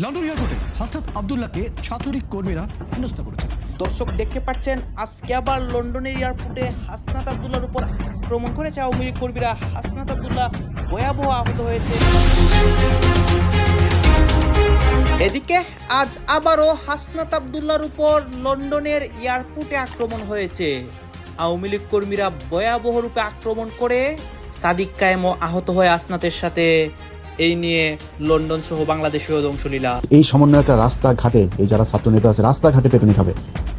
London এয়ারপোর্টে হাসনাত আব্দুল্লাহকে ছাত্রলীগ কর্মীরা হেনস্থা করেছেন। দর্শক দেখতে পাচ্ছেন, আজকে আবার লন্ডনের এয়ারপোর্টে হাসনাত আব্দুল্লাহর উপর আক্রমণ করেছে আওয়ামী লীগ কর্মীরা। হাসনাত আব্দুল্লাহ ভয়াবহ আহত হয়েছে। এদিকে আজ আবারও হাসনাত আব্দুল্লাহর উপর লন্ডনের এয়ারপোর্টে আক্রমণ হয়েছে। আওয়ামী লীগ কর্মীরা ভয়াবহ রূপে আক্রমণ করে সাদিক কায়েমও আহত হয় হাসনাতের সাথে। এই নিয়ে লন্ডন সহ বাংলাদেশেও ধ্বংসলীলা। এই সমন্বয়টা রাস্তাঘাটে, এই যারা ছাত্র নেতা আছে রাস্তাঘাটে পেটুনি খাবে,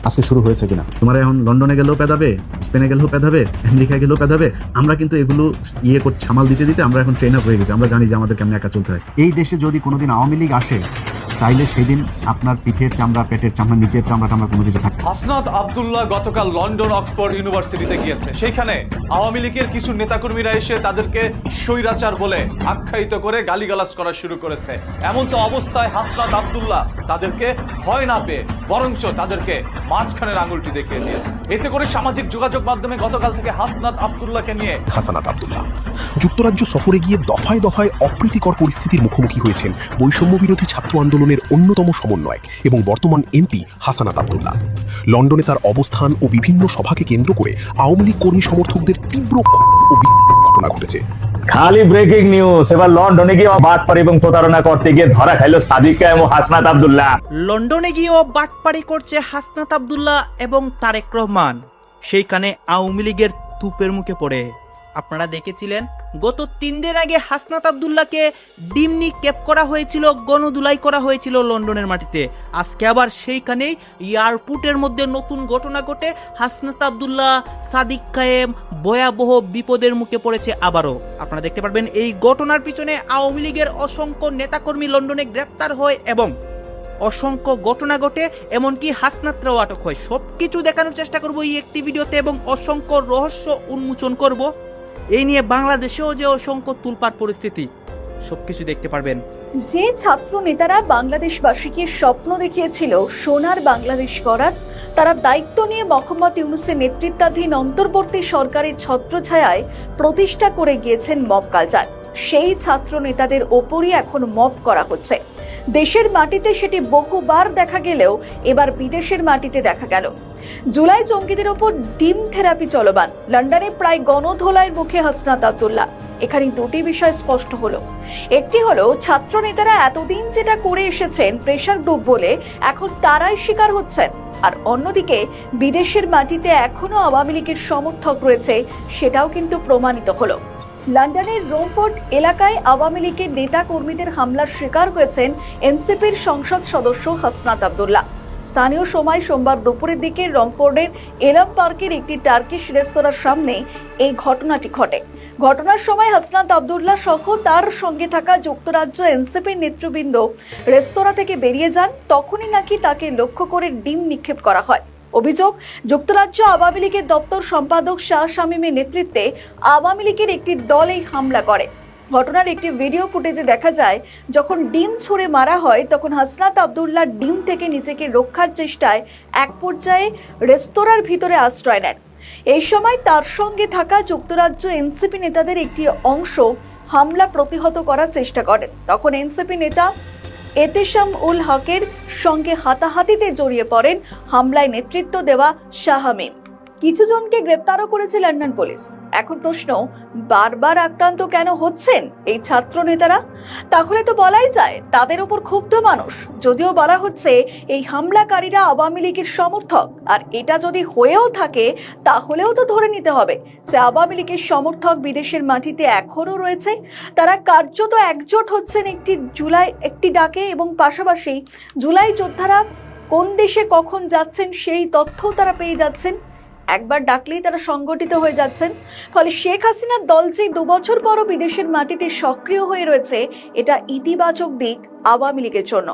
আজকে শুরু হয়েছে কিনা। তোমার এখন লন্ডনে গেলেও পেদাবে, স্পেনে গেলেও পেদাবে, আমেরিকায় গেলেও পেদাবে। আমরা কিন্তু এগুলো সামাল দিতে দিতে আমরা এখন ট্রেন আপ হয়ে গেছি। আমরা জানি যে আমাদের কেমন একা চলতে হয়। এই দেশে যদি কোনোদিন আওয়ামী লীগ আসে, তাইলে সেদিন আপনার পিঠের চামড়া, পেটের চামড়া, নিচের চামড়াটা আমরা কোনো কিছু থাকবে। হাসনাত আব্দুল্লাহ গতকাল লন্ডন অক্সফোর্ড ইউনিভার্সিটিতে গিয়েছে। সেখানে আওয়ামী লীগের কিছু নেতাকর্মীরা এসে তাদেরকে স্বৈরাচার বলে আখ্যায়িত করে গালিগালাজ করা শুরু করেছে। এমন তো অবস্থায় হাসনাত আব্দুল্লাহ তাদেরকে ভয় না পেয়ে বরঞ্চ তাদেরকে মাঝখানের আঙুলটি দেখিয়ে দিয়েছে। এতে করে সামাজিক যোগাযোগ মাধ্যমে গতকাল থেকে হাসনাত আব্দুল্লাহকে নিয়ে হাসানাত আব্দুল্লাহ যুক্তরাজ্য সফরে গিয়ে দফায় দফায় অপ্রীতিকর পরিস্থিতির মুখোমুখি হয়েছেন বৈষম্য বিরোধী ছাত্র আন্দোলনের অন্যতম সমন্বয়ক এবং বর্তমান এমপি হাসানাত আব্দুল্লাহ। লন্ডনে তার অবস্থান ও বিভিন্ন সভাকে কেন্দ্র করে আওয়ামী লীগ কর্মী সমর্থকদের তীব্র ঘটনা ঘটেছে। খালি ব্রেকিং নিউজ, এবার লন্ডনে গিয়ে বাটপাড়ি এবং প্রতারণা করতে গিয়ে ধরা খাইল সাদিক কায়েম ও হাসনাত আব্দুল্লাহ। লন্ডনে গিয়েও বাটপাড়ি করছে হাসনাত আব্দুল্লাহ এবং তারেক রহমান। সেইখানে আওয়ামী লীগের তুপের মুখে পড়ে। আপনারা দেখেছিলেন গত 3 দিন আগে হাসনাত আব্দুল্লাহকে ডিম নিক্ষেপ করা হয়েছিল, গণধুলাই করা হয়েছিল লন্ডনের মাটিতে। আজকে আবার সেইখানেই এয়ারপোর্টের মধ্যে নতুন ঘটনা ঘটে হাসনাত আব্দুল্লাহ, সাদিক কায়েম ভয়াবহ বিপদের মুখে পড়েছে আবারও। আপনারা দেখতে পারবেন এই ঘটনার পিছনে আওয়ামী লীগের অসংখ্য নেতাকর্মী লন্ডনে গ্রেপ্তার হয় এবং অসংখ্য ঘটনা ঘটে, এমনকি হাসনাতরাও আটক হয়। সবকিছু দেখানোর চেষ্টা করবো এই একটি ভিডিওতে এবং অসংখ্য রহস্য উন্মোচন করব। এই নিয়ে বাংলাদেশেও যে অসংখ্য তুলপার পরিস্থিতি, সবকিছু দেখতে পারবেন। যে ছাত্র নেতারা বাংলাদেশবাসীকে স্বপ্ন দেখিয়েছিল সোনার বাংলাদেশ করার, তারা দায়িত্ব নিয়ে মোহাম্মদ ইউনূসের নেতৃত্বাধীন অন্তর্বর্তী সরকারের ছত্রছায়ায় প্রতিষ্ঠা করে গিয়েছেন মব কালচার। সেই ছাত্র নেতাদের ওপরই এখন মব করা হচ্ছে। দেশের মাটিতে সেটি বহুবার দেখা গেলেও এবার বিদেশের মাটিতে দেখা গেল। জুলাই জঙ্গিদের ওপর ডিম থেরাপি চলমান। লন্ডনে প্রায় গণধোলাইয়ের মুখে হাসনাত আব্দুল্লাহ। এখানে দুটি বিষয় স্পষ্ট হলো। একটি হলো ছাত্র নেতারা এতদিন যেটা করে এসেছেন প্রেসার গ্রুপ বলে, এখন তারাই শিকার হচ্ছেন। আর অন্যদিকে বিদেশের মাটিতে এখনো আওয়ামী লীগের সমর্থক রয়েছে, সেটাও কিন্তু প্রমাণিত হলো। লন্ডনের রোমফোর্ড এলাকায় আওয়ামী লীগের নেতা কর্মীদের হামলার শিকার হয়েছেন এনসিপির সংসদ সদস্য হাসনাত আব্দুল্লাহ। স্থানীয় সময় সোমবার দুপুরের দিকে রমফোর্ডের এলাম পার্কের একটি টার্কিশ রেস্তোরাঁর সামনে এই ঘটনাটি ঘটে। ঘটনার সময় হাসনাত আব্দুল্লাহ সহ তার সঙ্গে থাকা যুক্তরাজ্য এনসিপির নেতৃবৃন্দ রেস্তোরাঁ থেকে বেরিয়ে যান। তখনই নাকি তাকে লক্ষ্য করে ডিম নিক্ষেপ করা হয়। অভিযোগ, যুক্তরাজ্য আওয়ামী লীগের দপ্তর সম্পাদক শাহ শামীমের নেতৃত্বে আওয়ামী লীগের একটি দল এই হামলা করে। ঘটনার একটি ভিডিও ফুটেজে দেখা যায়, যখন ডিম ছুঁড়ে মারা হয় তখন হাসনাত আব্দুল্লাহ ডিম থেকে নিজেকে রক্ষার চেষ্টায় এক পর্যায়ে রেস্তোরাঁর ভিতরে আশ্রয় নেন। এই সময় তার সঙ্গে থাকা যুক্তরাজ্য এনসিপি নেতাদের একটি অংশ হামলা প্রতিহত করার চেষ্টা করেন। তখন এনসিপি নেতা এতেশাম উল হকের সঙ্গে হাতাহাতিতে জড়িয়ে পড়েন হামলায় নেতৃত্ব দেওয়া শাহামিম। কিছু জনকে গ্রেপ্তারও করেছে লন্ডন পুলিশ। এখন প্রশ্ন, বারবার আক্রান্ত কেন হচ্ছেন এই ছাত্র নেতারা? তাহলে তো বলাই যায় তাদের উপর ক্ষুব্ধ মানুষ। যদিও বলা হচ্ছে এই হামলাকারীরা আওয়ামী লীগের সমর্থক, আর এটা যদি হয়েও থাকে তাহলেও তো ধরে নিতে হবে যে আওয়ামী লীগের সমর্থক বিদেশের মাটিতে এখনো রয়েছে। তারা কার্যত একজোট হচ্ছেন একটি ডাকে এবং পাশাপাশি জুলাই যোদ্ধারা কোন দেশে কখন যাচ্ছেন সেই তথ্যও তারা পেয়ে যাচ্ছেন। একবার ডাকলেই তারা সংগঠিত হয়ে যাচ্ছেন। ফলে শেখ হাসিনার দল যে 2 বছর পরও বিদেশের মাটিতে সক্রিয় হয়ে রয়েছে, এটা ইতিবাচক দিক আওয়ামী লীগের জন্য।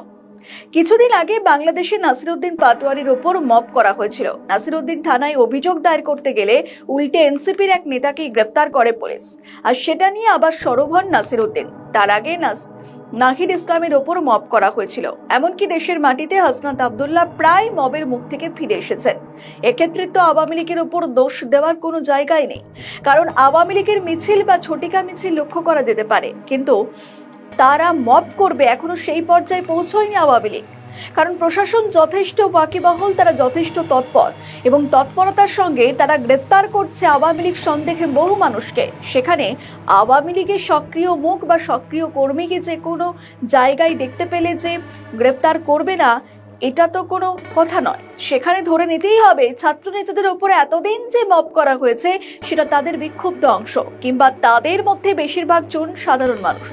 কিছুদিন আগে বাংলাদেশের নাসিরউদ্দিন পাটোয়ারির ওপর মব করা হয়েছিল। নাসিরউদ্দিন থানায় অভিযোগ দায়ের করতে গেলে উল্টে এনসিপির এক নেতাকে গ্রেপ্তার করে পুলিশ। আর সেটা নিয়ে আবার সরব হন নাসিরউদ্দিন। তার আগে নাহিদ ইসলামের ওপর মব করা হয়েছিল। এমনকি দেশের মাটিতে হাসনাত আব্দুল্লাহ প্রায় মবের মুখ থেকে ফিরে এসেছেন। এক্ষেত্রে তো আওয়ামী লীগের ওপর দোষ দেওয়ার কোনো জায়গাই নেই, কারণ আওয়ামী লীগের মিছিল বা ঝটিকা মিছিল লক্ষ্য করা যেতে পারে, কিন্তু তারা মব করবে এখনো সেই পর্যায়ে পৌঁছয়নি আওয়ামী লীগ। কারণ প্রশাসন যথেষ্ট ওয়াকিবহাল, তারা যথেষ্ট তৎপর এবং তৎপরতার সঙ্গে তারা গ্রেপ্তার করছে আওয়ামী লীগ সন্দেহে বহু মানুষকে। সেখানে আওয়ামী লীগের সক্রিয় মুখ বা সক্রিয় কর্মীকে যে কোনো জায়গায় দেখতে পেলে যে গ্রেপ্তার করবে না, এটা তো কোনো কথা নয়। সেখানে ধরে নিতেই হবে ছাত্র নেতাদের উপরে এতদিন যে মব করা হয়েছে সেটা তাদের বিক্ষুব্ধ অংশ, কিংবা তাদের মধ্যে বেশিরভাগ জন সাধারণ মানুষ।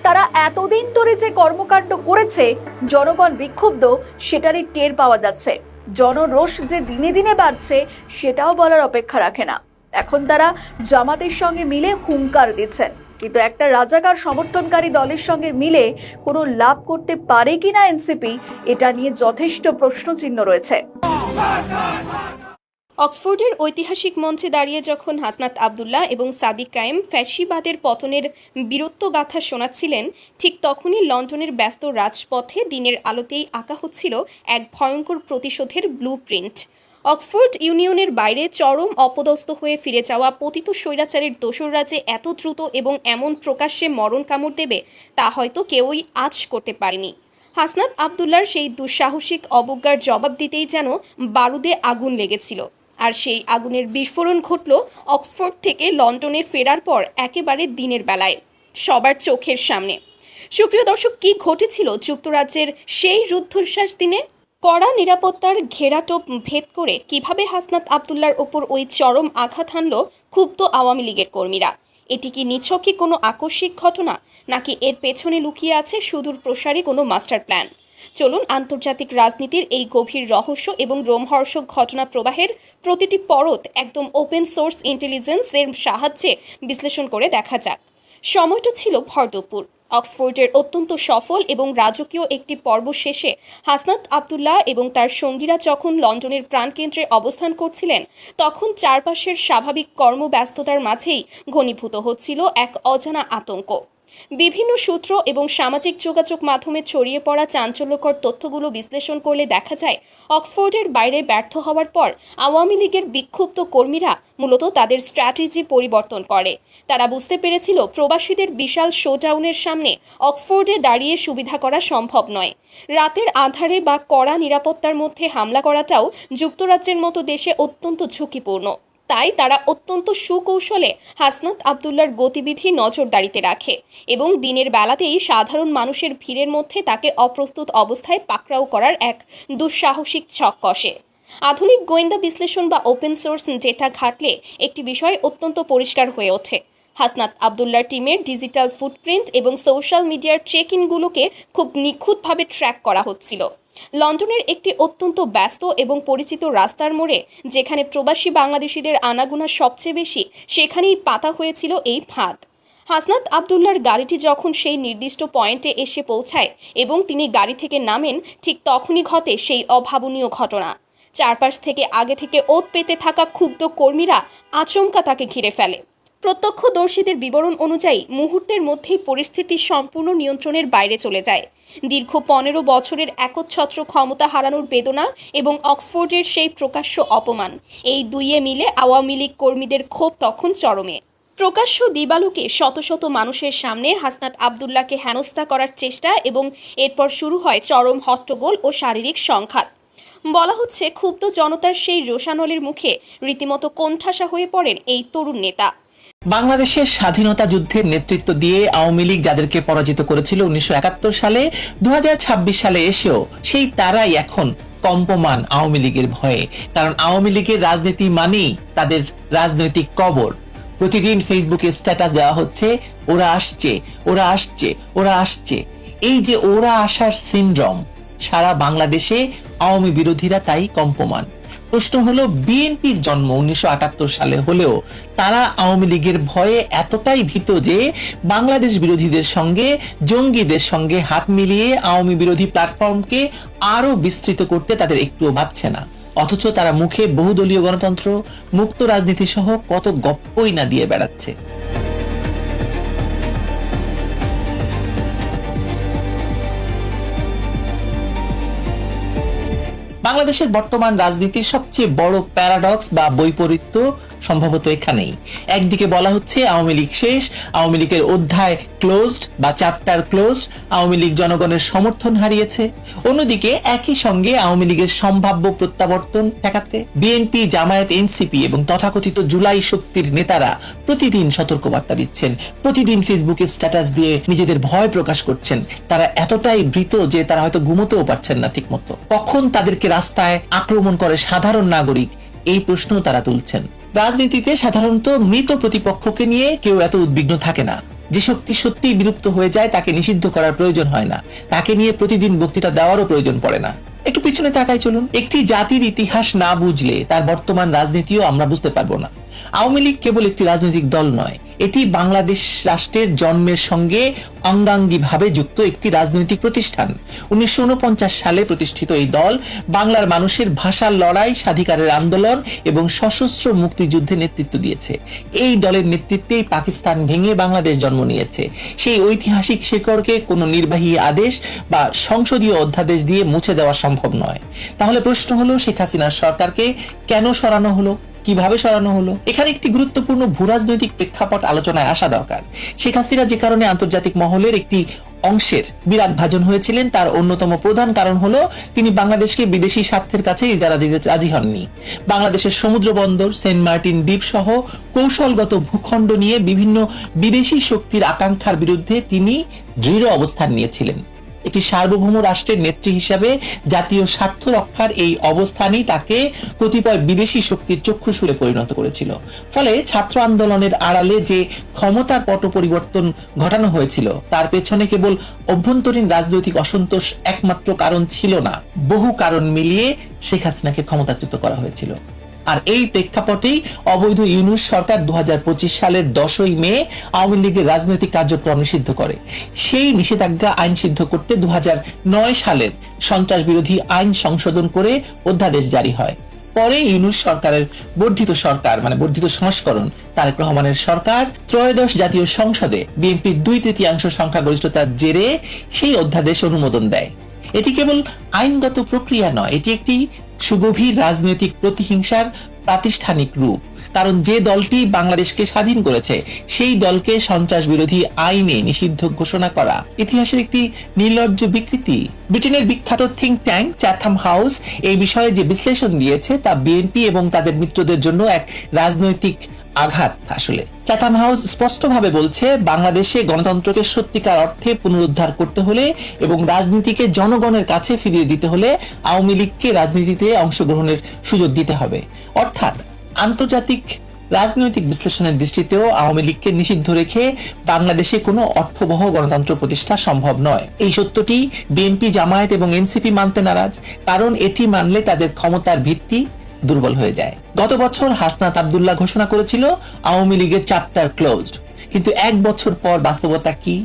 তারা এতদিন ধরে যে কর্মকাণ্ড করেছে, জনগণ বিক্ষুব্ধ সেটারই টের পাওয়া যাচ্ছে। জনরোষ যে দিনে দিনে বাড়ছে সেটাও বলার অপেক্ষা রাখে না। এখন তারা জামাতের সঙ্গে মিলে হুঙ্কার দিচ্ছেন, কিন্তু একটা রাজাকার সমর্থনকারী দলের সঙ্গে মিলে কোনো লাভ করতে পারে কিনা এনসিপি, এটা নিয়ে যথেষ্ট প্রশ্নচিহ্ন রয়েছে। অক্সফোর্ডের ঐতিহাসিক মঞ্চে দাঁড়িয়ে যখন হাসনাত আবদুল্লাহ এবং সাদিক কায়েম ফ্যাসিবাদের পতনের বীরত্বগাথা শোনাচ্ছিলেন, ঠিক তখনই লন্ডনের ব্যস্ত রাজপথে দিনের আলোতেই আঁকা হচ্ছিল এক ভয়ঙ্কর প্রতিশোধের ব্লুপ্রিন্ট। অক্সফোর্ড ইউনিয়নের বাইরে চরম অপদস্থ হয়ে ফিরে যাওয়া পতিত স্বৈরাচারের দোসররা যে এত দ্রুত এবং এমন প্রকাশ্যে মরণ কামড় দেবে তা হয়তো কেউই আঁচ করতে পারেনি। হাসনাত আবদুল্লার সেই দুঃসাহসিক অবজ্ঞার জবাব দিতেই যেন বারুদে আগুন লেগেছিল। আর সেই আগুনের বিস্ফোরণ ঘটল অক্সফোর্ড থেকে লন্ডনে ফেরার পর একেবারে দিনের বেলায়, সবার চোখের সামনে। সুপ্রিয় দর্শক, কি ঘটেছিল যুক্তরাজ্যের সেই রুদ্ধশ্বাস দিনে? কড়া নিরাপত্তার ঘেরাটোপ ভেদ করে কিভাবে হাসনাত আবদুল্লার ওপর ওই চরম আঘাত হানল ক্ষুব্ধ আওয়ামী লীগের কর্মীরা? এটি কি নিছকই কোনো আকস্মিক ঘটনা, নাকি এর পেছনে লুকিয়ে আছে সুদূর প্রসারী কোনো মাস্টার প্ল্যান? চলুন আন্তর্জাতিক রাজনীতির এই গভীর রহস্য এবং রোমহর্ষক ঘটনা প্রবাহের প্রতিটি পরত একদম ওপেন সোর্স ইন্টেলিজেন্সের সাহায্যে বিশ্লেষণ করে দেখা যাক। সময়টা ছিল ভরদুপুর। অক্সফোর্ডের অত্যন্ত সফল এবং রাজকীয় একটি পর্ব শেষে হাসনাত আবদুল্লাহ এবং তার সঙ্গীরা যখন লন্ডনের প্রাণকেন্দ্রে অবস্থান করছিলেন, তখন চারপাশের স্বাভাবিক কর্মব্যস্ততার মাঝেই ঘনীভূত হচ্ছিল এক অজানা আতঙ্ক। বিভিন্ন সূত্র এবং সামাজিক যোগাযোগ মাধ্যমে ছড়িয়ে পড়া চাঞ্চল্যকর তথ্যগুলো বিশ্লেষণ করলে দেখা যায়, অক্সফোর্ডের বাইরে ব্যর্থ হওয়ার পর আওয়ামী লীগের বিক্ষুব্ধ কর্মীরা মূলত তাদের স্ট্র্যাটেজি পরিবর্তন করে। তারা বুঝতে পেরেছিল প্রবাসীদের বিশাল শোডাউনের সামনে অক্সফোর্ডে দাঁড়িয়ে সুবিধা করা সম্ভব নয়। রাতের আঁধারে বা কড়া নিরাপত্তার মধ্যে হামলা করাটাও যুক্তরাজ্যের মতো দেশে অত্যন্ত ঝুঁকিপূর্ণ। তাই তারা অত্যন্ত সুকৌশলে হাসনাত আবদুল্লার গতিবিধি নজরদারিতে রাখে এবং দিনের বেলাতেই সাধারণ মানুষের ভিড়ের মধ্যে তাকে অপ্রস্তুত অবস্থায় পাকড়াও করার এক দুঃসাহসিক ছক কষে। আধুনিক গোয়েন্দা বিশ্লেষণ বা ওপেন সোর্স ডেটা ঘাটলে একটি বিষয় অত্যন্ত পরিষ্কার হয়ে ওঠে। হাসনাত আবদুল্লার টিমের ডিজিটাল ফুটপ্রিন্ট এবং সোশ্যাল মিডিয়ার চেক ইনগুলোকে খুব নিখুঁতভাবে ট্র্যাক করা হচ্ছিল। লন্ডনের একটি অত্যন্ত ব্যস্ত এবং পরিচিত রাস্তার মোড়ে, যেখানে প্রবাসী বাংলাদেশিদের আনাগোনা সবচেয়ে বেশি, সেখানেই পাতা হয়েছিল এই ফাঁদ। হাসনাত আবদুল্লার গাড়িটি যখন সেই নির্দিষ্ট পয়েন্টে এসে পৌঁছায় এবং তিনি গাড়ি থেকে নামেন, ঠিক তখনই ঘটে সেই অভাবনীয় ঘটনা। চারপাশ থেকে আগে থেকে ওত পেতে থাকা ক্ষুব্ধ কর্মীরা আচমকা তাকে ঘিরে ফেলে। প্রত্যক্ষদর্শীদের বিবরণ অনুযায়ী মুহূর্তের মধ্যেই পরিস্থিতি সম্পূর্ণ নিয়ন্ত্রণের বাইরে চলে যায়। দীর্ঘ 15 বছরের একচ্ছত্র ক্ষমতা হারানোর বেদনা এবং অক্সফোর্ডের সেই প্রকাশ্য অপমান, এই দুইয়ে মিলে আওয়ামী লীগ কর্মীদের ক্ষোভ তখন চরমে। প্রকাশ্য দিবালোকে শত শত মানুষের সামনে হাসনাত আবদুল্লাহকে হেনস্থা করার চেষ্টা এবং এরপর শুরু হয় চরম হট্টগোল ও শারীরিক সংঘাত। বলা হচ্ছে ক্ষুব্ধ জনতার সেই রোষানলের মুখে রীতিমতো কোণঠাসা হয়ে পড়েন এই তরুণ নেতা। বাংলাদেশের স্বাধীনতা যুদ্ধের নেতৃত্ব দিয়ে আওয়ামী লীগ যাদেরকে পরাজিত করেছিল 1971 সালে, 2026 সালে এসেও সেই তারাই এখন কম্পমান আওয়ামী লীগের ভয়ে। কারণ আওয়ামী লীগের রাজনীতি মানেই তাদের রাজনৈতিক কবর। প্রতিদিন ফেসবুকে স্ট্যাটাস দেওয়া হচ্ছে, ওরা আসছে, ওরা আসছে, ওরা আসছে। এই যে ওরা আসার সিনড্রোম, সারা বাংলাদেশে আওয়ামী বিরোধীরা তাই কম্পমান। প্রশ্ন হলো, বিএনপির জন্ম 1978 সালে হলেও তারা আওয়ামী লীগের ভয়ে এতটাই ভীত যে বাংলাদেশ বিরোধীদের সঙ্গে, জঙ্গিদের সঙ্গে হাত মিলিয়ে আওয়ামী বিরোধী প্ল্যাটফর্মকে আরো বিস্তৃত করতে তাদের একটুও বাধছে না। অথচ তারা মুখে বহুদলীয় গণতন্ত্র, মুক্ত রাজনীতি সহ কত গপ্পই না দিয়ে বেড়াচ্ছে। বাংলাদেশের বর্তমান রাজনীতির সবচেয়ে বড় প্যারাডক্স বা বৈপরীত্য সম্ভবত এখানেই। একদিকে বলা হচ্ছে আওয়ামী লীগ শেষ, আওয়ামী লীগের অধ্যায় ক্লোজড বা চ্যাপ্টার ক্লোজড, আওয়ামী লীগ জনগণের সমর্থন হারিয়েছে। অন্যদিকে একই সঙ্গে আওয়ামী লীগের সম্ভাব্য প্রত্যাবর্তন ঠেকাতে বিএনপি, জামায়াত, এনসিপি এবং তথাকথিত জুলাই শক্তির নেতারা প্রতিদিন সতর্কবার্তা দিচ্ছেন, প্রতিদিন ফেসবুকে স্ট্যাটাস দিয়ে নিজেদের ভয় প্রকাশ করছেন। তারা এতটাই ভীত যে তারা হয়তো ঘুমোতেও পারছেন না ঠিক মতো। কখন তাদেরকে রাস্তায় আক্রমণ করে সাধারণ নাগরিক, এই প্রশ্ন তারা তুলছেন। রাজনীতিতে সাধারণত মৃত প্রতিপক্ষকে নিয়ে কেউ এত উদ্বিগ্ন থাকে না। যে শক্তি সত্যিই বিলুপ্ত হয়ে যায় তাকে নিষিদ্ধ করার প্রয়োজন হয় না, তাকে নিয়ে প্রতিদিন বক্তৃতা দেওয়ারও প্রয়োজন পড়ে না। একটু পিছনে তাকাই চলুন। একটি জাতির ইতিহাস না বুঝলে তার বর্তমান রাজনীতিও আমরা বুঝতে পারবো না। আওয়ামী লীগ কেবল একটি রাজনৈতিক দল নয়, এটি বাংলাদেশ রাষ্ট্রের জন্মের সঙ্গে অঙ্গাঙ্গিভাবে যুক্ত একটি রাজনৈতিক প্রতিষ্ঠান। 1949 সালে প্রতিষ্ঠিত এই দল বাংলার মানুষের ভাষার লড়াই, স্বাধিকারের আন্দোলন এবং সশস্ত্র মুক্তিযুদ্ধে নেতৃত্ব দিয়েছে। এই দলের নেতৃত্বেই পাকিস্তান ভেঙে বাংলাদেশ জন্ম নিয়েছে। সেই ঐতিহাসিক শেকড়কে কোনো নির্বাহী আদেশ বা সংসদীয় অধ্যাদেশ দিয়ে মুছে দেওয়া সম্ভব নয়। তাহলে প্রশ্ন হলো, শেখ হাসিনার সরকারকে কেন সরানো হলো, কিভাবে সরানো হলো? এখানে একটি গুরুত্বপূর্ণ ভূরাজনৈতিক প্রেক্ষাপট আলোচনায় আসা দরকার। শেখ হাসিনা যে কারণে আন্তর্জাতিক মহলের একটি অংশের বিরাট ভাজন হয়েছিলেন, তার অন্যতম প্রধান কারণ হলো তিনি বাংলাদেশকে বিদেশি স্বার্থের কাছে ইজারা দিতে রাজি হননি। বাংলাদেশের সমুদ্র বন্দর, সেন্ট মার্টিন দ্বীপ সহ কৌশলগত ভূখণ্ড নিয়ে বিভিন্ন বিদেশি শক্তির আকাঙ্ক্ষার বিরুদ্ধে তিনি দৃঢ় অবস্থান নিয়েছিলেন। একটি সার্বভৌম রাষ্ট্রের নেত্রী হিসাবে জাতীয় স্বার্থ রক্ষার এই অবস্থানই তাকে কতিপয় বিদেশি শক্তির চক্ষুশূলে পরিণত করেছিল। ফলে ছাত্র আন্দোলনের আড়ালে যে ক্ষমতার পট পরিবর্তন ঘটানো হয়েছিল, তার পেছনে কেবল অভ্যন্তরীণ রাজনৈতিক অসন্তোষ একমাত্র কারণ ছিল না, বহু কারণ মিলিয়ে শেখ হাসিনাকে ক্ষমতাচ্যুত করা হয়েছিল। আর এই প্রেক্ষাপটেই অবৈধ ইউনূস সরকার 2025 সালের 10ই মে আওয়ামী লীগের রাজনৈতিক কার্যক্রম নিষিদ্ধ করে। সেই নিষেধাজ্ঞা আইন সিদ্ধ করতে 2009 সালের সন্ত্রাস বিরোধী আইন সংশোধন করে অধ্যাদেশ জারি হয়। পরে ইউনূস সরকারের বর্ধিত সংস্করণ তারেক রহমানের সরকার ত্রয়োদশ জাতীয় সংসদে বিএনপির 2/3 সংখ্যাগরিষ্ঠতার জেরে সেই অধ্যাদেশ অনুমোদন দেয়। এটি কেবল আইনগত প্রক্রিয়া নয়, এটি একটি সুগভীর রাজনৈতিক প্রতিহিংসার প্রাতিষ্ঠানিক রূপ। কারণ যে দলটি বাংলাদেশকে স্বাধীন করেছে সেই দলকে সন্ত্রাস বিরোধী আইনে নিষিদ্ধ ঘোষণা করা ইতিহাসের একটি নির্লজ্জ বিকৃতি। ব্রিটেনের বিখ্যাত থিঙ্ক ট্যাঙ্ক চ্যাথাম হাউস এই বিষয়ে যে বিশ্লেষণ দিয়েছে তা বিএনপি এবং তাদের মিত্রদের জন্য এক রাজনৈতিক আঘাত। আসলে চ্যাথাম হাউস স্পষ্টভাবে বলছে, বাংলাদেশে গণতন্ত্রকে সত্যিকার অর্থে পুনরুদ্ধার করতে হলে এবং রাজনীতিকে জনগণের কাছে ফিরিয়ে দিতে হলে আওয়ামী লীগকে রাজনীতিতে অংশগ্রহণের সুযোগ দিতে হবে। অর্থাৎ আন্তর্জাতিক রাজনৈতিক বিশ্লেষণের দৃষ্টিতেও আওয়ামী লীগকে নিষিদ্ধ রেখে বাংলাদেশে কোনো অর্থবহ গণতন্ত্র প্রতিষ্ঠা সম্ভব নয়। এই সত্যটি বিএনপি, জামায়াত এবং এনসিপি মানতে নারাজ, কারণ এটি মানলে তাদের ক্ষমতার ভিত্তি দুর্বল হয়ে যায়। গত বছর হাসনাত আব্দুল্লাহ ঘোষণা করেছিল আওয়ামী লীগের চ্যাপ্টার ক্লোজড, কিন্তু 1 বছর পর বাস্তবতা কি?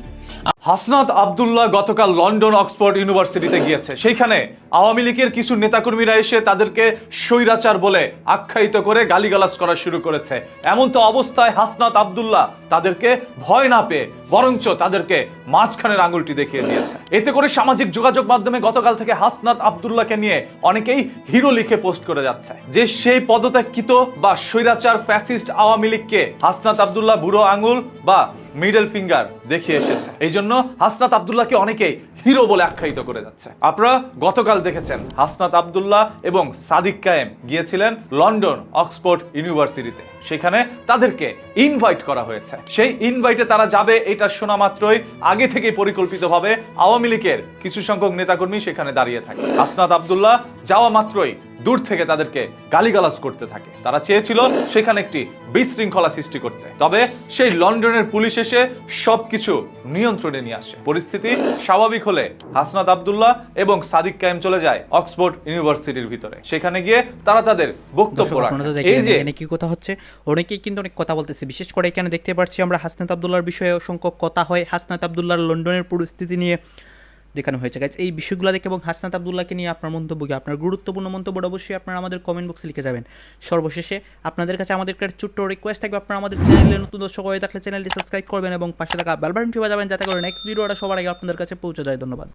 হাসনাত আব্দুল্লাহ গতকাল লন্ডন অক্সফোর্ড ইউনিভার্সিটিতে গিয়েছে। সেইখানে আওয়ামী লীগের কিছু নেতাকর্মীরা এসে তাদেরকে স্বৈরাচার বলে আখ্যায়িত করে গালিগালাজ করা শুরু করেছে। এমন তো অবস্থায় হাসনাত আব্দুল্লাহ তাদেরকে ভয় না পেয়ে বরঞ্চ তাদেরকে মাঝখানের আঙুলটি দেখিয়ে দিয়েছে। এতে করে সামাজিক যোগাযোগ মাধ্যমে গতকাল থেকে হাসনাত আব্দুল্লাহকে নিয়ে অনেকেই হিরো লিখে পোস্ট করে যাচ্ছে যে সেই পদত্যাগকৃত বা স্বৈরাচার ফ্যাসিস্ট আওয়ামী লীগকে হাসনাত আব্দুল্লাহ বুড়ো আঙুল বা মিডল ফিঙ্গার দেখিয়ে এসেছে। এই জন্য হাসনাত আব্দুল্লাহকে অনেকেই হিরো বলে আখ্যায়িত করে যাচ্ছে। আপনারা গতকাল দেখেছেন হাসনাত আব্দুল্লাহ এবং সাদিক কায়েম গিয়েছিলেন লন্ডন অক্সফোর্ড ইউনিভার্সিটিতে। সেখানে তাদেরকে ইনভাইট করা হয়েছে। সেই ইনভাইটে তারা যাবে এটা শোনা মাত্রই আগে থেকে পরিকল্পিতভাবে আওয়ামী লীগের কিছু সংখ্যক নেতাকর্মী সেখানে দাঁড়িয়ে থাকে। হাসনাত আব্দুল্লাহ যাওয়া মাত্রই দূর থেকে তাদেরকে গালিগালাজ করতে থাকে। তারা চেয়েছিল সেখানে একটি বিশৃঙ্খলা সৃষ্টি করতে, তবে সেই লন্ডনের পুলিশ এসে সবকিছু নিয়ন্ত্রণে নিয়ে আসে। পরিস্থিতি স্বাভাবিক হলে হাসনাত আব্দুল্লাহ এবং সাদিক কায়েম চলে যায় অক্সফোর্ড ইউনিভার্সিটির ভিতরে। সেখানে গিয়ে তারা তাদের বক্তব্য রাখে। এই যে কি কথা হচ্ছে, অনেকেই কিন্তু অনেক কথা বলতেছে। বিশেষ করে এখানে দেখতে পাচ্ছি আমরা হাসনাত আব্দুল্লাহর বিষয়ে অসংখ্য কথা হয়। হাসনাত আব্দুল্লাহর লন্ডনের পরিস্থিতি নিয়ে দেখানো হয়েছে। গাইজ, এই বিষয়গুলো দেখে এবং হাসনাত আব্দুল্লাহকে নিয়ে আপনার মন্তব্য কি, আপনার গুরুত্বপূর্ণ মন্তব্য অবশ্যই আপনারা আমাদের কমেন্ট বক্সে লিখে যাবেন। সর্বশেষে আপনাদের কাছে আমাদের একটা ছোট্ট রিকোয়েস্ট থাকবে, আপনারা আমাদের চ্যানেলে নতুন দর্শক হয়ে থাকলে চ্যানেলটি সাবস্ক্রাইব করবেন এবং পাশে থাকা বেল বাটনটি বাজাবেন যাতে করে নেক্সট ভিডিওটা সবার আগে আপনাদের কাছে পৌঁছে যায়। ধন্যবাদ।